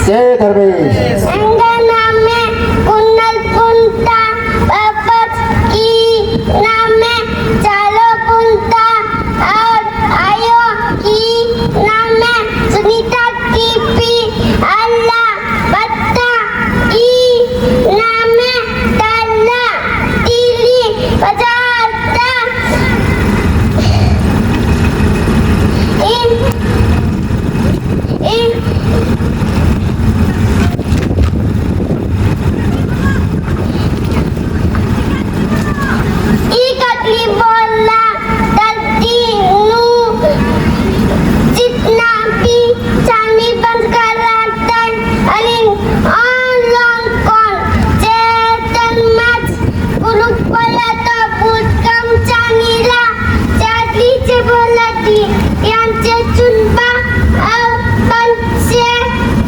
जय धर्मेश। नामे कुन्नल कुंता बापत की नामे चालो कुंता और आयो की नामे सुनीता टीपी अल्लाह बत्ता की नामे तल्ला तीली बजाता इन कटली बोला धरती नू जितना भी चांदी बंद कर रहा अलिंग ऑन कौन चेतन मच गुरुक बोला तो भूत कम चांदीला चाटली चे बोला ती यांचे चुनपा पंचे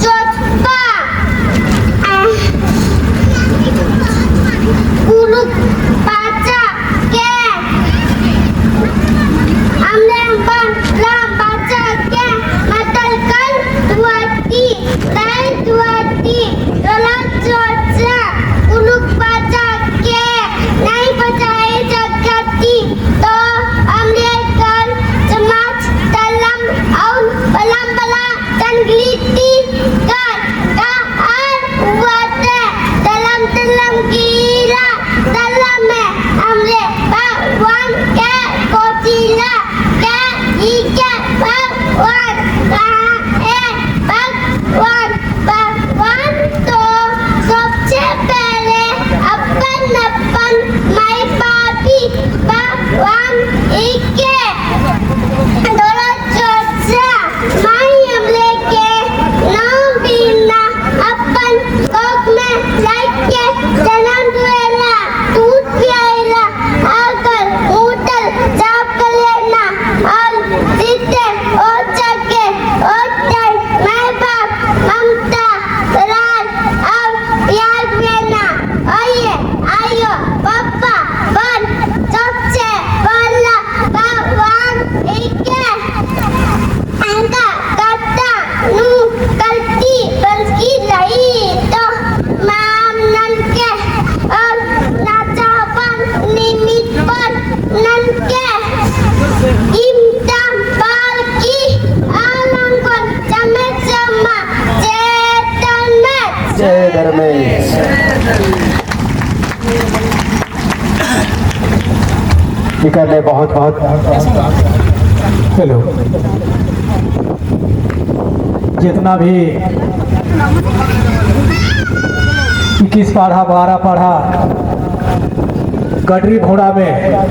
चोटपा गुरुक पाचा के हमने बंगला पाचा के मतल कर दुआती दाई दुआती रोला चोचा गुरुक पाचा के नहीं बचाए जगती तो हमने कर समाज तलम और बलम बला तंगलीती कर का वाते तलम तलम कीरा तलम में हमने भगवान के कोचिला के ही के भगवान कहाँ है भगवान भगवान तो सबसे पहले अपन माई बापी भगवान एक के डोला चोचा माई हमले के नाम बिना अपन कोक में लाइक के जन्म दुएला दूध पियाला आकर होटल जाप कर लेना और जीते और चके और टाइम माई बाप ममता लाल और प्यार देना आइए आयो पापा बन सबसे बड़ा भगवान एक है अंका करता नू करती बंकी रही तो माम नन के और नाचा बन निमित पर नन के इम्तम बाल की आलंगन चमे चमा चेतन में जय धर्मेश। निकलने बहुत बहुत हेलो जितना भी 21 पढ़ा 12 पढ़ा गडरी घोड़ा में